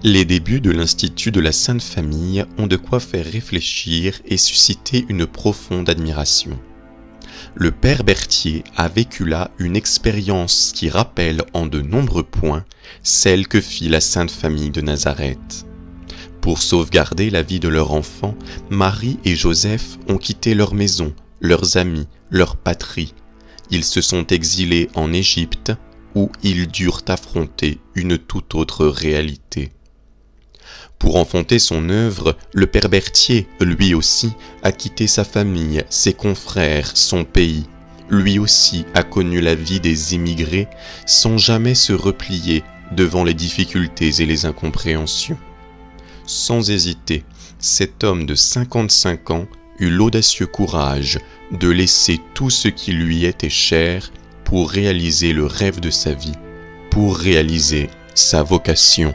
Les débuts de l'Institut de la Sainte Famille ont de quoi faire réfléchir et susciter une profonde admiration. Le père Berthier a vécu là une expérience qui rappelle en de nombreux points celle que fit la Sainte Famille de Nazareth. Pour sauvegarder la vie de leur enfant, Marie et Joseph ont quitté leur maison, leurs amis, leur patrie. Ils se sont exilés en Égypte, où ils durent affronter une toute autre réalité. Pour enfanter son œuvre, le père Berthier, lui aussi, a quitté sa famille, ses confrères, son pays. Lui aussi a connu la vie des immigrés sans jamais se replier devant les difficultés et les incompréhensions. Sans hésiter, cet homme de 55 ans eut l'audacieux courage de laisser tout ce qui lui était cher pour réaliser le rêve de sa vie, pour réaliser sa vocation.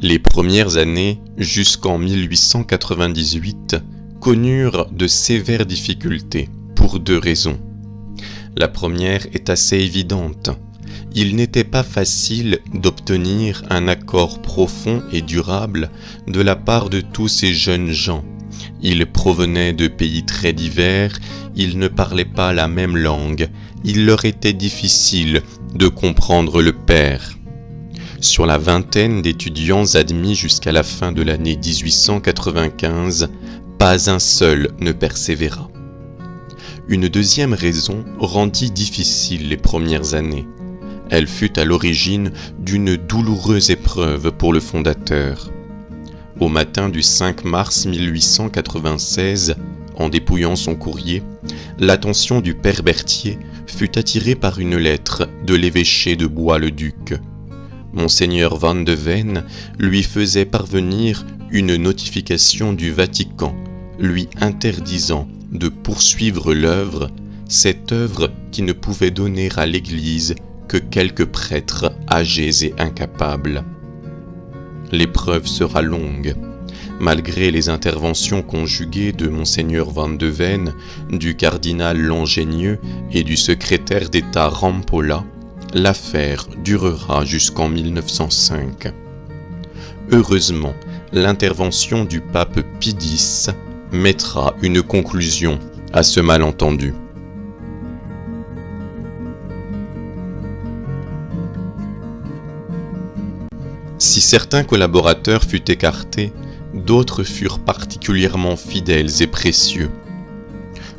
Les premières années, jusqu'en 1898, connurent de sévères difficultés, pour deux raisons. La première est assez évidente. Il n'était pas facile d'obtenir un accord profond et durable de la part de tous ces jeunes gens. Ils provenaient de pays très divers, ils ne parlaient pas la même langue, il leur était difficile de comprendre le père. Sur la vingtaine d'étudiants admis jusqu'à la fin de l'année 1895, pas un seul ne persévéra. Une deuxième raison rendit difficile les premières années. Elle fut à l'origine d'une douloureuse épreuve pour le fondateur. Au matin du 5 mars 1896, en dépouillant son courrier, l'attention du père Berthier fut attirée par une lettre de l'évêché de Bois-le-Duc. Monseigneur Van de Ven lui faisait parvenir une notification du Vatican, lui interdisant de poursuivre l'œuvre, cette œuvre qui ne pouvait donner à l'Église que quelques prêtres âgés et incapables. L'épreuve sera longue. Malgré les interventions conjuguées de Monseigneur Van de Ven, du cardinal Langenieux et du secrétaire d'État Rampolla, l'affaire durera jusqu'en 1905. Heureusement, l'intervention du pape Pie X mettra une conclusion à ce malentendu. Si certains collaborateurs furent écartés, d'autres furent particulièrement fidèles et précieux.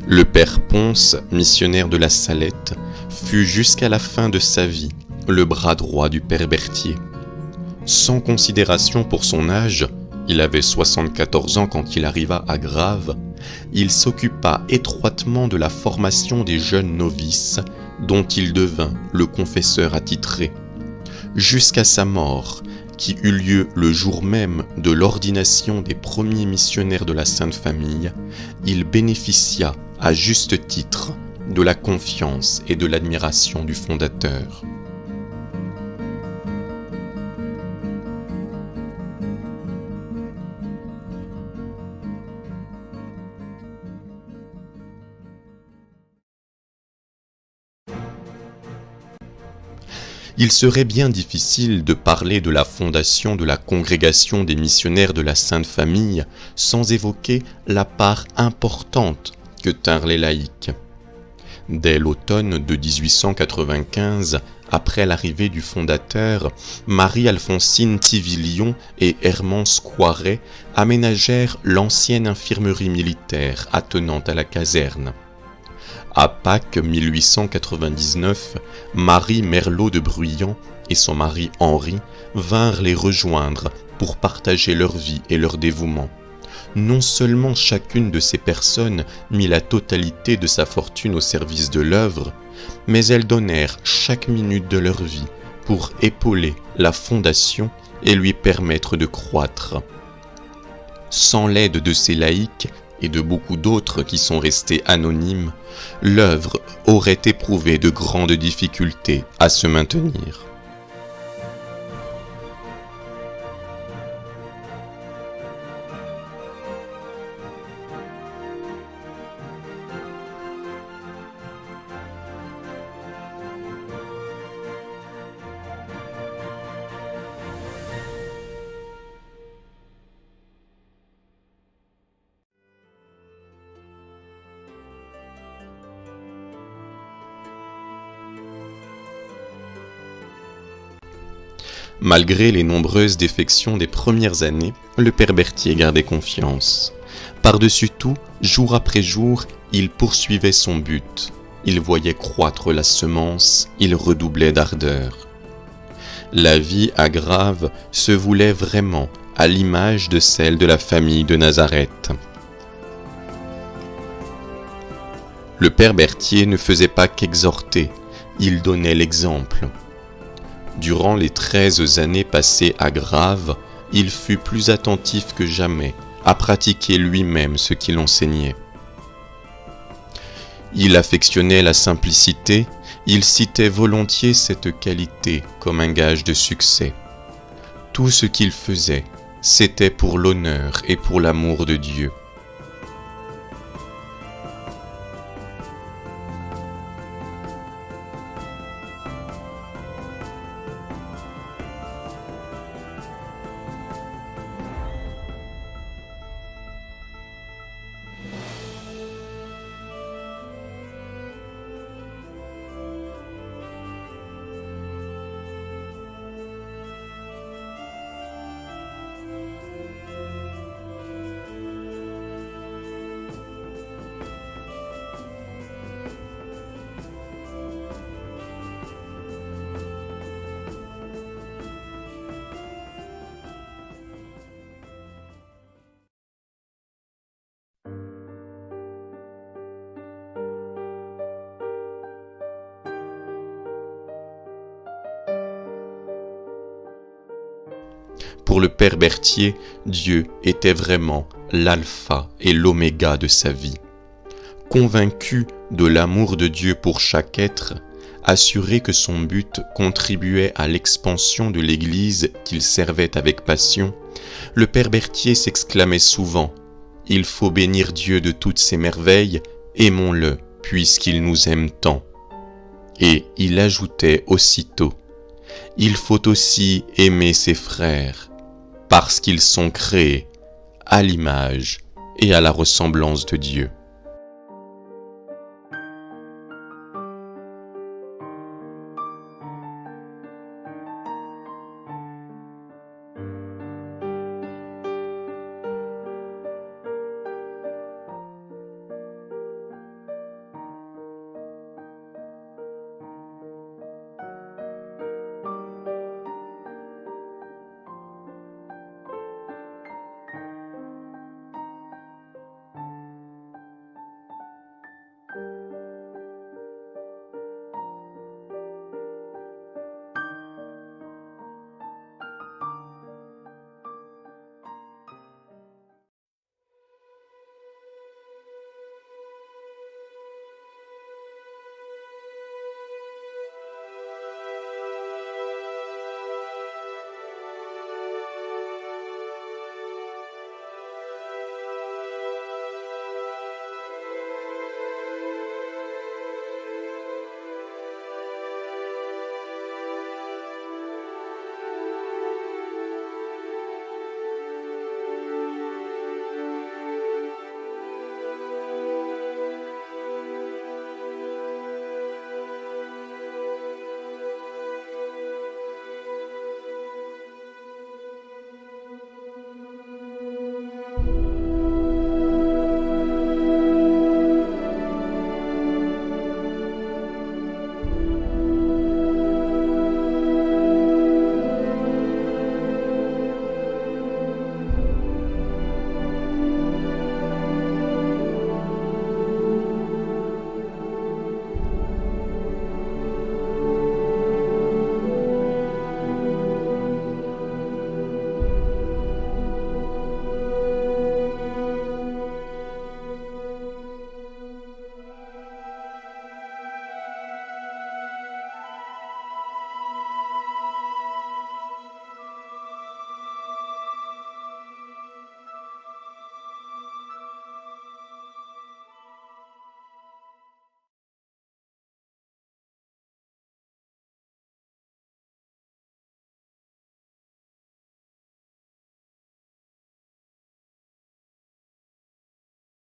Le père Ponce, missionnaire de la Salette, fut jusqu'à la fin de sa vie le bras droit du père Berthier. Sans considération pour son âge, il avait 74 ans quand il arriva à Grave, il s'occupa étroitement de la formation des jeunes novices, dont il devint le confesseur attitré. Jusqu'à sa mort, qui eut lieu le jour même de l'ordination des premiers missionnaires de la Sainte Famille, il bénéficia à juste titre de la confiance et de l'admiration du fondateur. Il serait bien difficile de parler de la fondation de la congrégation des missionnaires de la Sainte Famille sans évoquer la part importante que tinrent les laïcs. Dès l'automne de 1895, après l'arrivée du fondateur, Marie-Alphonsine Tivillon et Hermance Coiret aménagèrent l'ancienne infirmerie militaire attenante à la caserne. À Pâques 1899, Marie Merlot de Bruyant et son mari Henri vinrent les rejoindre pour partager leur vie et leur dévouement. Non seulement chacune de ces personnes mit la totalité de sa fortune au service de l'œuvre, mais elles donnèrent chaque minute de leur vie pour épauler la fondation et lui permettre de croître. sans l'aide de ses laïcs et de beaucoup d'autres qui sont restés anonymes, l'œuvre aurait éprouvé de grandes difficultés à se maintenir. Malgré les nombreuses défections des premières années, le père Berthier gardait confiance. Par-dessus tout, jour après jour, il poursuivait son but. Il voyait croître la semence, il redoublait d'ardeur. La vie à Grave se voulait vraiment à l'image de celle de la famille de Nazareth. Le père Berthier ne faisait pas qu'exhorter, il donnait l'exemple. Durant les 13 années passées à Grave, il fut plus attentif que jamais à pratiquer lui-même ce qu'il enseignait. Il affectionnait la simplicité, il citait volontiers cette qualité comme un gage de succès. Tout ce qu'il faisait, c'était pour l'honneur et pour l'amour de Dieu. Pour le père Berthier, Dieu était vraiment l'alpha et l'oméga de sa vie. Convaincu de l'amour de Dieu pour chaque être, assuré que son but contribuait à l'expansion de l'Église qu'il servait avec passion, le père Berthier s'exclamait souvent « Il faut bénir Dieu de toutes ses merveilles, aimons-le, puisqu'il nous aime tant. » Et il ajoutait aussitôt « Il faut aussi aimer ses frères, parce qu'ils sont créés à l'image et à la ressemblance de Dieu. »